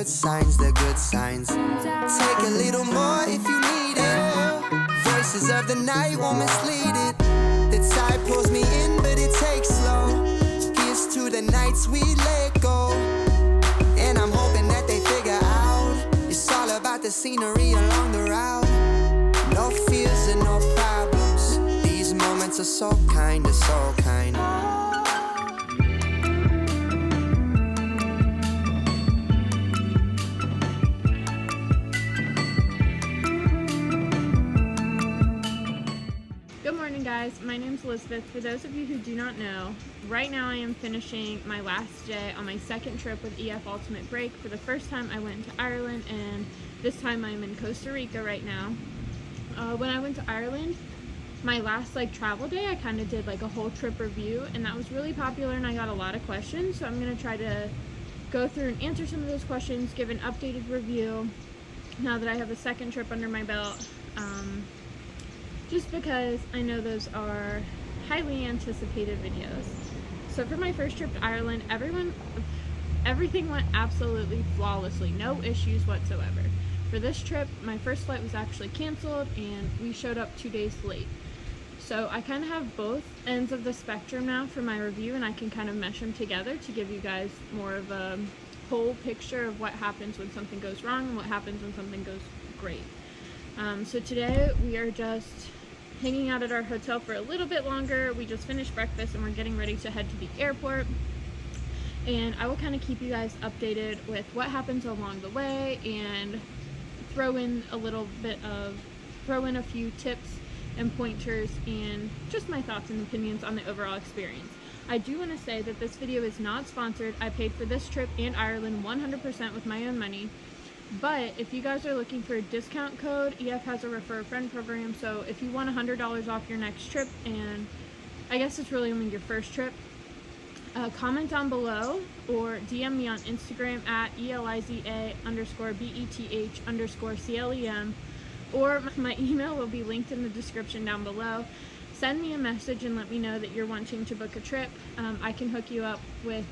good signs, the good signs. Take a little more if you need it. Voices of the night won't mislead it. The tide pulls me in, but it takes slow. Here's to the nights we let go. And I'm hoping that they figure out it's all about the scenery along the route. No fears and no problems. These moments are so kind, are so kind. Good morning, guys. My name's Elizabeth. For those of you who do not know, right now I am finishing my last day on my second trip with EF Ultimate Break. For the first time I went to Ireland, and this time I'm in Costa Rica right now. When I went to Ireland, my last travel day, I kind of did a whole trip review, and that was really popular and I got a lot of questions, so I'm going to try to go through and answer some of those questions, give an updated review now that I have a second trip under my belt. Just because I know those are highly anticipated videos. So for my first trip to Ireland, everything went absolutely flawlessly, no issues whatsoever. For this trip, my first flight was actually canceled and we showed up 2 days late. So I kind of have both ends of the spectrum now for my review, and I can kind of mesh them together to give you guys more of a whole picture of what happens when something goes wrong and what happens when something goes great. So today we are just hanging out at our hotel for a little bit longer. We just finished breakfast and we're getting ready to head to the airport. And I will kind of keep you guys updated with what happens along the way and throw in a few tips and pointers and just my thoughts and opinions on the overall experience. I do want to say that this video is not sponsored. I paid for this trip and Ireland 100% with my own money. But if you guys are looking for a discount code, EF has a refer a friend program, so if you want $100 off your next trip, and I guess it's really only your first trip, comment down below or DM me on Instagram at ELIZA_BETH_CLEM, or my email will be linked in the description down below. Send me a message and let me know that you're wanting to book a trip. I can hook you up with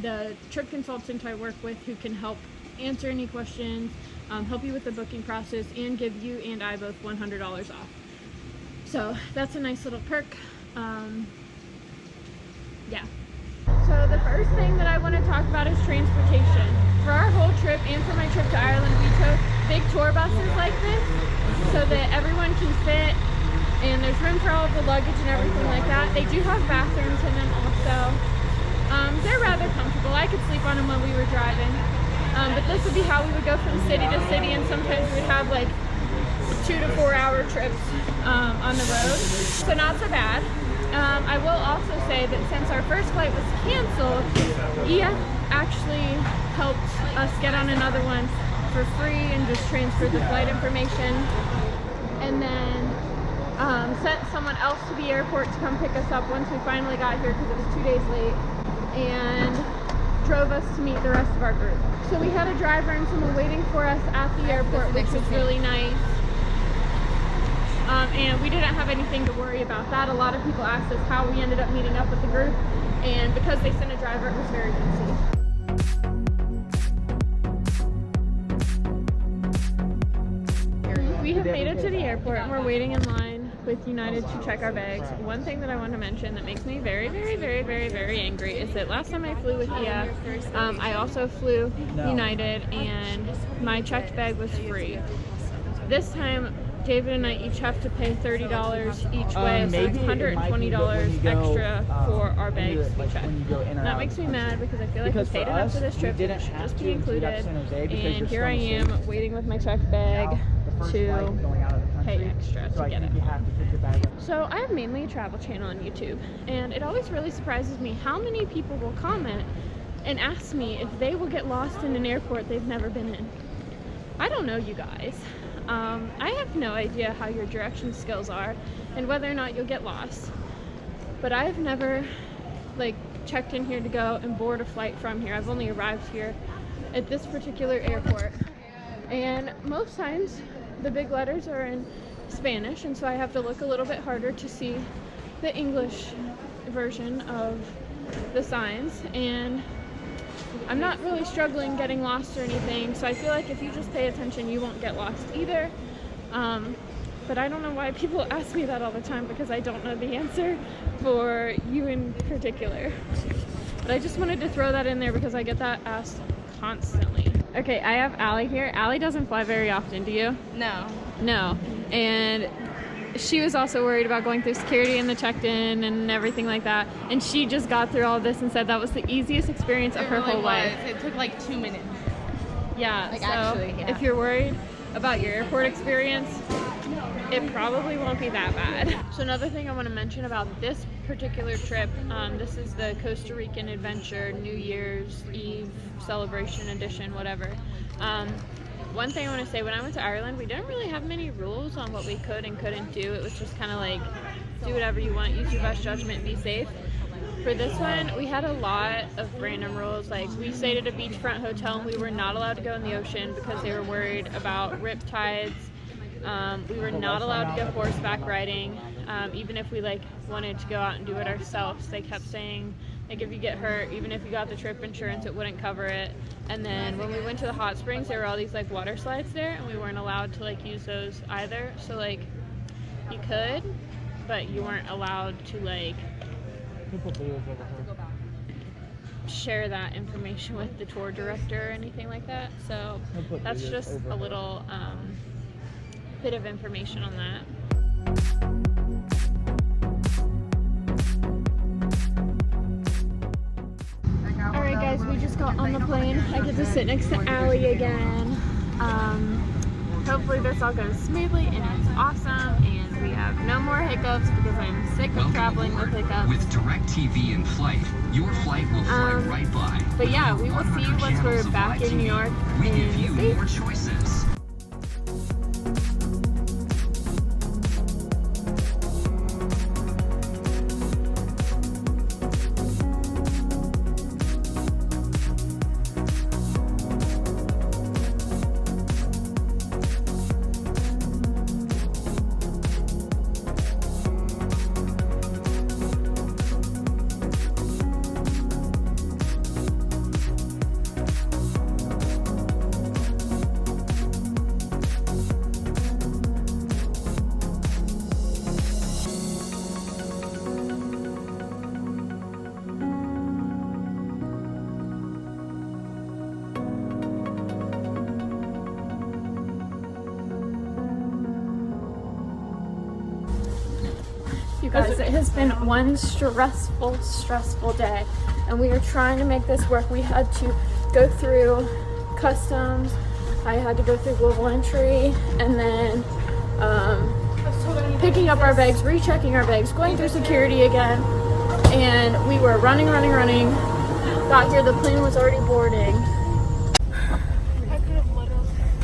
the trip consultant I work with who can help answer any questions, help you with the booking process, and give you and I both $100 off. So that's a nice little perk. Yeah. So the first thing that I want to talk about is transportation. For our whole trip and for my trip to Ireland, we took big tour buses like this so that everyone can fit and there's room for all of the luggage and everything like that. They do have bathrooms in them also. They're rather comfortable. I could sleep on them while we were driving. But this would be how we would go from city to city, and sometimes we'd have 2 to 4 hour trips on the road. So not so bad. I will also say that since our first flight was canceled, EF actually helped us get on another one for free and just transferred the flight information. And then sent someone else to the airport to come pick us up once we finally got here because it was 2 days late, and drove us to meet the rest of our group. So we had a driver and someone waiting for us at the airport, which was really nice. And we didn't have anything to worry about that. A lot of people asked us how we ended up meeting up with the group, and because they sent a driver, it was very easy. We have made it to the airport and we're waiting in line with United to check our bags. One thing that I want to mention that makes me very, very, very, very, very angry is that last time I flew with EF, I also flew United and my checked bag was free. This time, David and I each have to pay $30 each way, so it's $120 extra for our bags to be checked. That makes me mad because I feel like we paid enough for this trip, it should just be included, and here I am waiting with my checked bag to pay extra to get it. So I have mainly a travel channel on YouTube, and it always really surprises me how many people will comment and ask me if they will get lost in an airport they've never been in. I don't know, you guys. I have no idea how your direction skills are and whether or not you'll get lost, but I've never checked in here to go and board a flight from here. I've only arrived here at this particular airport, and most times the big letters are in Spanish, and so I have to look a little bit harder to see the English version of the signs. And I'm not really struggling getting lost or anything, so I feel like if you just pay attention, you won't get lost either. But I don't know why people ask me that all the time, because I don't know the answer for you in particular. But I just wanted to throw that in there because I get that asked constantly. Okay, I have Allie here. Allie doesn't fly very often, do you? No. No. And she was also worried about going through security and the checked-in and everything like that. And she just got through all this and said that was the easiest experience of her whole life. It took like 2 minutes. Yeah, Like, so actually, yeah. if you're worried about your airport experience, it probably won't be that bad. So another thing I want to mention about this particular trip, this is the Costa Rican Adventure New Year's Eve Celebration Edition, whatever. One thing I want to say, when I went to Ireland, we didn't really have many rules on what we could and couldn't do. It was just kind of like, do whatever you want, use your best judgment, be safe. For this one, we had a lot of random rules. Like, we stayed at a beachfront hotel and we were not allowed to go in the ocean because they were worried about rip tides. We were not allowed to go horseback riding, even if we like wanted to go out and do it ourselves. They kept saying, like, if you get hurt, even if you got the trip insurance, it wouldn't cover it. And then when we went to the hot springs, there were all these like water slides there, and we weren't allowed to like use those either. So like, you could, but you weren't allowed to like share that information with the tour director or anything like that. So that's just a little bit of information on that. Alright guys, we just got on the plane. I get to sit next to Allie again. Hopefully this all goes smoothly and it's awesome and we have no more hiccups because I'm sick of traveling with hiccups. With DirecTV in flight, your flight will fly right by. But yeah, we will see you once we're back in New York. We give you more choices. You guys, it has been one stressful day, and we are trying to make this work. We had to go through customs, I had to go through global entry, and then picking up our bags, rechecking our bags, going through security again, and we were running. Got here, the plane was already boarding.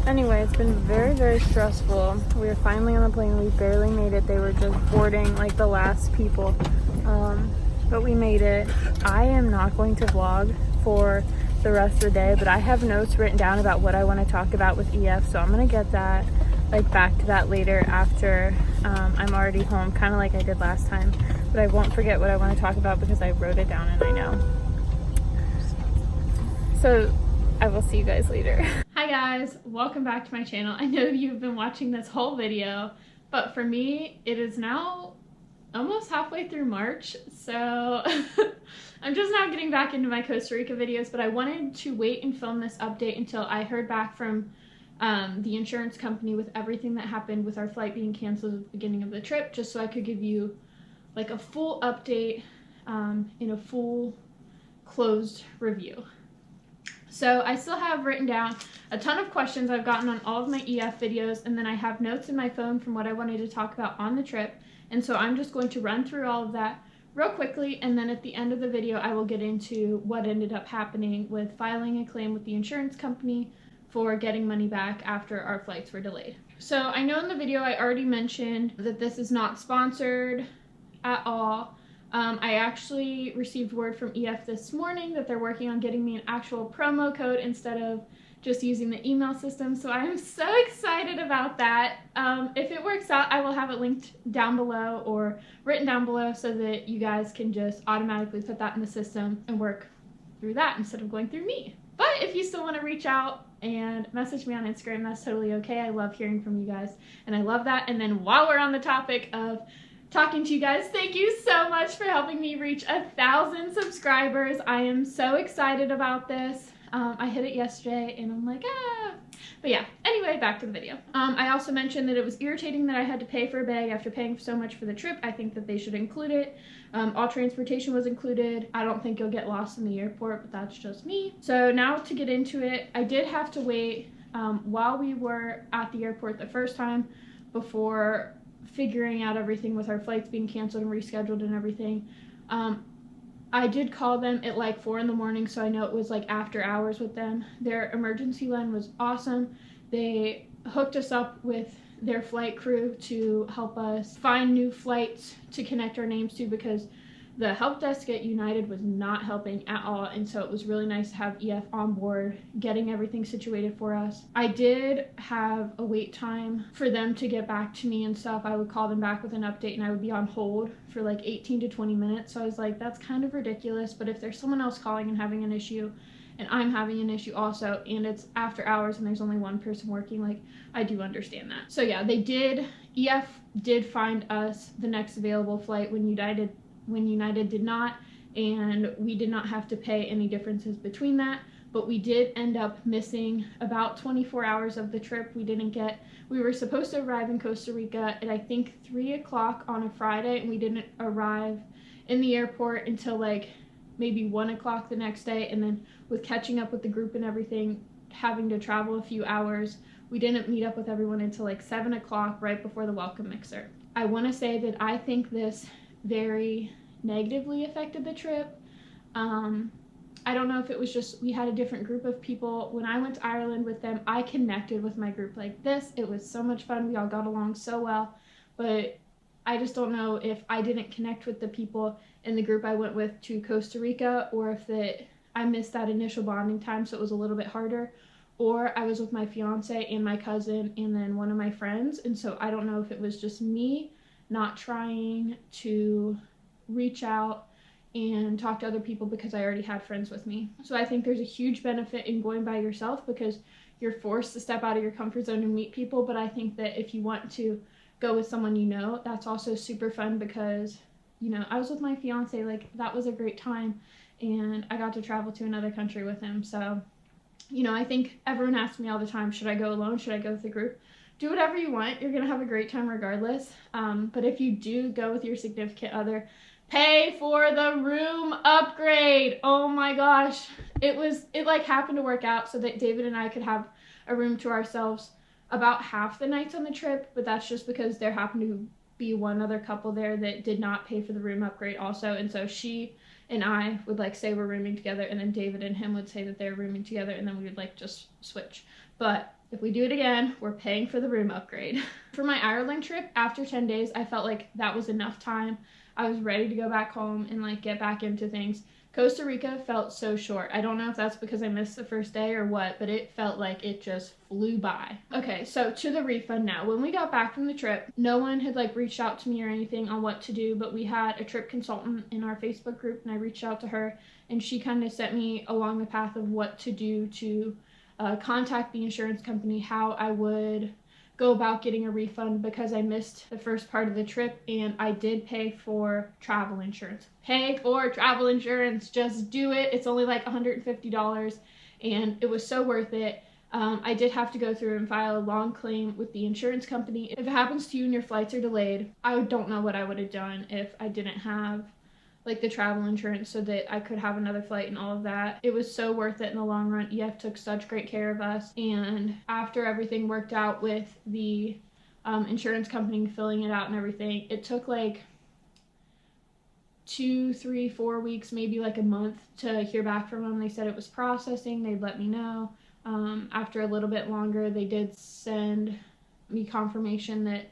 Anyway, it's been very stressful. We were finally on the plane. We barely made it. They were just boarding like the last people. But we made it. I am not going to vlog for the rest of the day, but I have notes written down about what I want to talk about with EF, so I'm going to get that, like, back to that later after I'm already home, kind of like I did last time. But I won't forget what I want to talk about because I wrote it down and I know. So I will see you guys later. Hi guys, welcome back to my channel. I know you've been watching this whole video, but for me, it is now almost halfway through March, so I'm just now getting back into my Costa Rica videos, but I wanted to wait and film this update until I heard back from the insurance company with everything that happened with our flight being canceled at the beginning of the trip, just so I could give you like a full update in a full closed review. So I still have written down a ton of questions I've gotten on all of my EF videos, and then I have notes in my phone from what I wanted to talk about on the trip. And so I'm just going to run through all of that real quickly, and then at the end of the video I will get into what ended up happening with filing a claim with the insurance company for getting money back after our flights were delayed. So I know in the video I already mentioned that this is not sponsored at all. I actually received word from EF this morning that they're working on getting me an actual promo code instead of just using the email system, so I am so excited about that. If it works out, I will have it linked down below or written down below so that you guys can just automatically put that in the system and work through that instead of going through me. But if you still want to reach out and message me on Instagram, that's totally okay. I love hearing from you guys, and I love that. And then while we're on the topic of talking to you guys, thank you so much for helping me reach 1,000 subscribers. I am so excited about this. I hit it yesterday, and I'm like, ah. But yeah, anyway, back to the video. I also mentioned that it was irritating that I had to pay for a bag after paying so much for the trip. I think that they should include it. All transportation was included. I don't think you'll get lost in the airport, but that's just me. So now to get into it, I did have to wait while we were at the airport the first time before figuring out everything with our flights being canceled and rescheduled and everything. I did call them at like 4 in the morning, so I know it was like after hours with them. Their emergency line was awesome. They hooked us up with their flight crew to help us find new flights to connect our names to, because the help desk at United was not helping at all, and so it was really nice to have EF on board getting everything situated for us. I did have a wait time for them to get back to me and stuff. I would call them back with an update and I would be on hold for like 18 to 20 minutes. So I was like, that's kind of ridiculous, but if there's someone else calling and having an issue and I'm having an issue also, and it's after hours and there's only one person working, like, I do understand that. So yeah, EF did find us the next available flight when United did not, and we did not have to pay any differences between that, but we did end up missing about 24 hours of the trip. We were supposed to arrive in Costa Rica at I think 3 o'clock on a Friday, and we didn't arrive in the airport until like maybe 1 o'clock the next day, and then with catching up with the group and everything, having to travel a few hours, we didn't meet up with everyone until like 7 o'clock right before the welcome mixer. I want to say that I think this very negatively affected the trip. I don't know if it was just we had a different group of people. When I went to Ireland with them, I connected with my group like this. It was so much fun. We all got along so well, but I just don't know if I didn't connect with the people in the group I went with to Costa Rica, or if I missed that initial bonding time, so it was a little bit harder, or I was with my fiance and my cousin and then one of my friends, and so I don't know if it was just me not trying to reach out and talk to other people because I already had friends with me. So I think there's a huge benefit in going by yourself because you're forced to step out of your comfort zone and meet people, but I think that if you want to go with someone you know, that's also super fun because, you know, I was with my fiance, like that was a great time, and I got to travel to another country with him. So, you know, I think everyone asks me all the time, should I go alone? Should I go with a group? Do whatever you want. You're gonna have a great time regardless. But if you do go with your significant other, pay for the room upgrade. Oh my gosh. It like happened to work out so that David and I could have a room to ourselves about half the nights on the trip, but that's just because there happened to be one other couple there that did not pay for the room upgrade also, and so she and I would like say we're rooming together, and then David and him would say that they're rooming together, and then we would like just switch. But if we do it again, we're paying for the room upgrade. For my Ireland trip, after 10 days, I felt like that was enough time. I was ready to go back home and like get back into things. Costa Rica felt so short. I don't know if that's because I missed the first day or what, but it felt like it just flew by. Okay, so to the refund now. When we got back from the trip, no one had like reached out to me or anything on what to do, but we had a trip consultant in our Facebook group, and I reached out to her, and she kind of set me along the path of what to do to contact the insurance company, how I would go about getting a refund because I missed the first part of the trip, and I did pay for travel insurance. Pay for travel insurance, just do it. It's only like $150, and it was so worth it. I did have to go through and file a long claim with the insurance company. If it happens to you and your flights are delayed, I don't know what I would have done if I didn't have like the travel insurance so that I could have another flight and all of that. It was so worth it in the long run. EF took such great care of us, and after everything worked out with the insurance company filling it out and everything, it took like 2, 3, 4 weeks, maybe like a month to hear back from them. They said it was processing, they'd let me know. After a little bit longer, they did send me confirmation that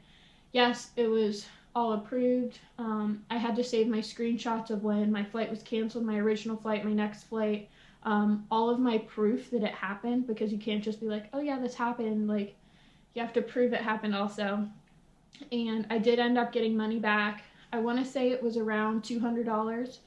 yes, it was all approved. I had to save my screenshots of when my flight was canceled, my original flight, my next flight, all of my proof that it happened, because you can't just be like, oh yeah, this happened. Like, you have to prove it happened also. And I did end up getting money back. I want to say it was around $200.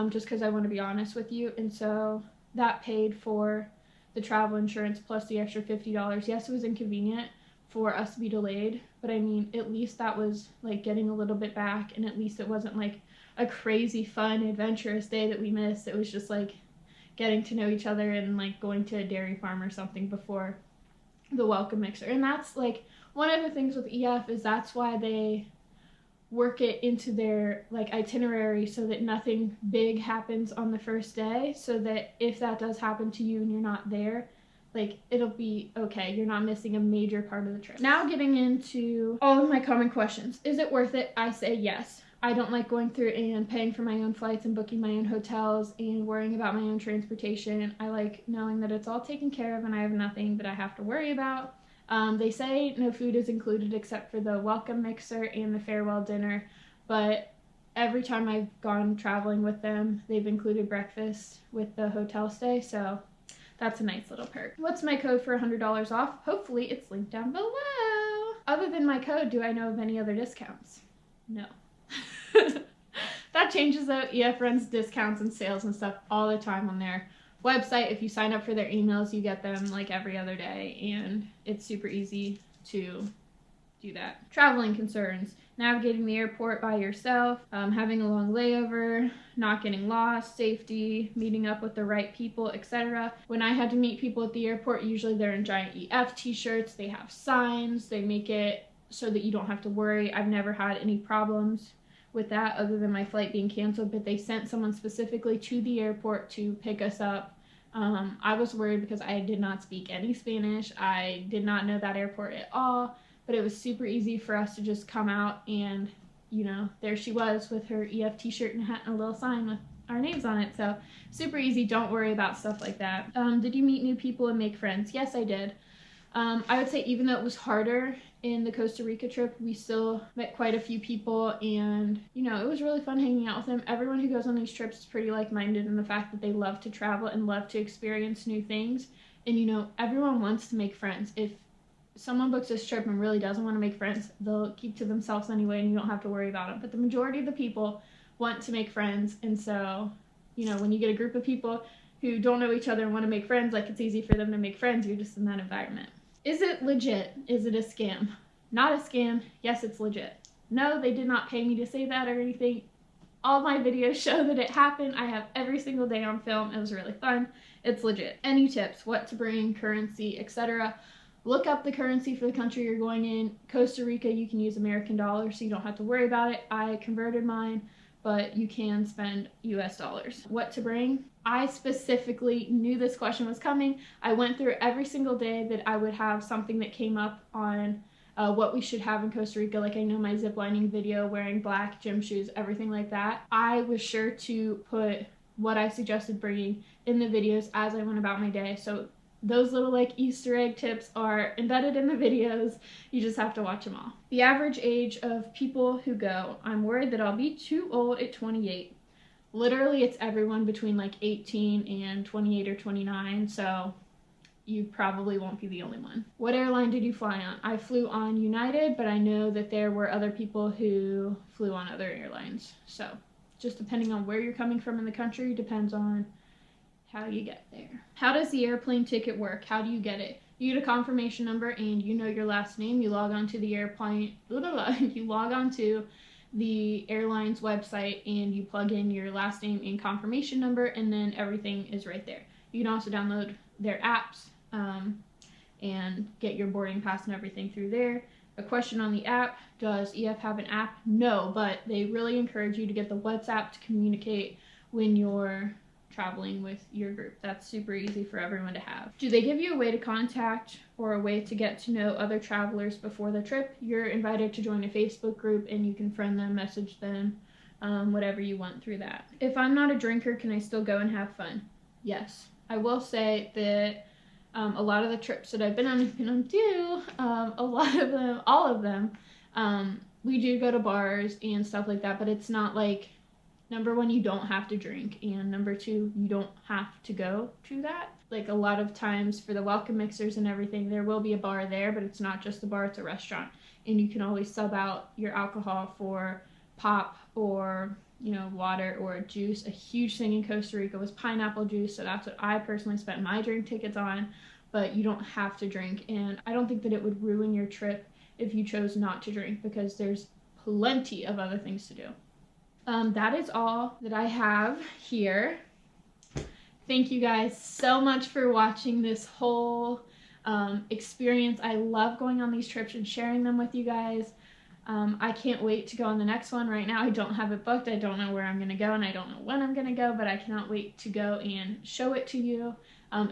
just because I want to be honest with you. And so that paid for the travel insurance plus the extra $50. Yes, it was inconvenient for us to be delayed, but I mean, at least that was like getting a little bit back, and at least it wasn't like a crazy fun adventurous day that we missed. It was just like getting to know each other and like going to a dairy farm or something before the welcome mixer. And that's like one of the things with EF is that's why they work it into their like itinerary so that nothing big happens on the first day, so that if that does happen to you and you're not there, like it'll be okay. You're not missing a major part of the trip. Now getting into all of my common questions. Is it worth it? I say yes. I don't like going through and paying for my own flights and booking my own hotels and worrying about my own transportation. I like knowing that it's all taken care of and I have nothing that I have to worry about. They say no food is included except for the welcome mixer and the farewell dinner, but every time I've gone traveling with them, they've included breakfast with the hotel stay, so that's a nice little perk. What's my code for $100 off? Hopefully it's linked down below. Other than my code, do I know of any other discounts? No. That changes though. EF runs discounts and sales and stuff all the time on their website. If you sign up for their emails, you get them like every other day, and it's super easy to do that. Traveling concerns: navigating the airport by yourself, having a long layover, not getting lost, safety, meeting up with the right people, etc. When I had to meet people at the airport, usually they're in giant EF t-shirts, they have signs, they make it so that you don't have to worry. I've never had any problems with that other than my flight being canceled, but they sent someone specifically to the airport to pick us up. I was worried because I did not speak any Spanish. I did not know that airport at all, but it was super easy for us to just come out and, you know, there she was with her EF t-shirt and hat and a little sign with our names on it. So super easy. Don't worry about stuff like that. Did you meet new people and make friends? Yes, I did. I would say even though it was harder in the Costa Rica trip, we still met quite a few people, and you know, it was really fun hanging out with them. Everyone who goes on these trips is pretty like-minded in the fact that they love to travel and love to experience new things, and you know, everyone wants to make friends. If someone books this trip and really doesn't want to make friends, they'll keep to themselves anyway and you don't have to worry about it. But the majority of the people want to make friends, and so, you know, when you get a group of people who don't know each other and want to make friends, like it's easy for them to make friends. You're just in that environment. Is it legit? Is it a scam? Not a scam. Yes, it's legit. No, they did not pay me to say that or anything. All my videos show that it happened. I have every single day on film. It was really fun. It's legit. Any tips? What to bring, currency, etc. Look up the currency for the country you're going in. Costa Rica, you can use American dollars, so you don't have to worry about it. I converted mine, but you can spend US dollars. What to bring? I specifically knew this question was coming. I went through every single day that I would have something that came up on what we should have in Costa Rica. Like I know my ziplining video, wearing black gym shoes, everything like that. I was sure to put what I suggested bringing in the videos as I went about my day. So those little like Easter egg tips are embedded in the videos. You just have to watch them all. The average age of people who go: I'm worried that I'll be too old at 28. Literally, it's everyone between like 18 and 28 or 29, so you probably won't be the only one. What airline did you fly on? I flew on United, but I know that there were other people who flew on other airlines. So just depending on where you're coming from in the country, depends on how you get there. How does the airplane ticket work? How do you get it? You get a confirmation number and you know your last name. You log on to the airplane, you log on to the airline's website and you plug in your last name and confirmation number, and then everything is right there. You can also download their apps and get your boarding pass and everything through there. A question on the app: does EF have an app? No, but they really encourage you to get the WhatsApp to communicate when you're traveling with your group. That's super easy for everyone to have. Do they give you a way to contact or a way to get to know other travelers before the trip? You're invited to join a Facebook group and you can friend them, message them, whatever you want through that. If I'm not a drinker, can I still go and have fun? Yes. I will say that a lot of the trips that I've been on, all of them, we do go to bars and stuff like that, but it's not like, number one, you don't have to drink, and number two, you don't have to go to that. Like a lot of times for the welcome mixers and everything, there will be a bar there, but it's not just a bar, it's a restaurant. And you can always sub out your alcohol for pop or water or juice. A huge thing in Costa Rica was pineapple juice, so that's what I personally spent my drink tickets on, but you don't have to drink, and I don't think that it would ruin your trip if you chose not to drink, because there's plenty of other things to do. That is all that I have here. Thank you guys so much for watching this whole experience. I love going on these trips and sharing them with you guys. I can't wait to go on the next one. Right now I don't have it booked. I don't know where I'm going to go, and I don't know when I'm going to go, but I cannot wait to go and show it to you.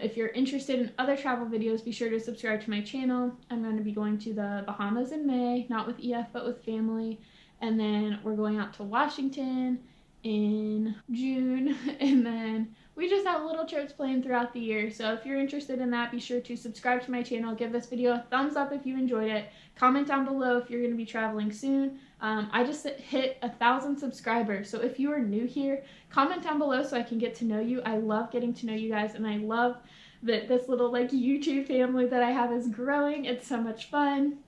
If you're interested in other travel videos, be sure to subscribe to my channel. I'm going to be going to the Bahamas in May, not with EF, but with family. And then we're going out to Washington in June, and then we just have little trips planned throughout the year. So if you're interested in that, be sure to subscribe to my channel, give this video a thumbs up if you enjoyed it, comment down below if you're going to be traveling soon. I just hit 1,000 subscribers, so if you are new here, comment down below so I can get to know you. I love getting to know you guys, and I love that this little YouTube family that I have is growing. It's so much fun.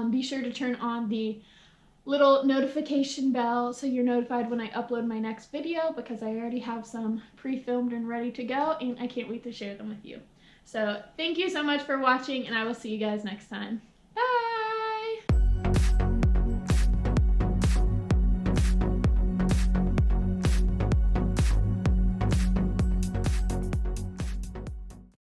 Be sure to turn on the little notification bell so you're notified when I upload my next video, because I already have some pre-filmed and ready to go, and I can't wait to share them with you. So thank you so much for watching, and I will see you guys next time.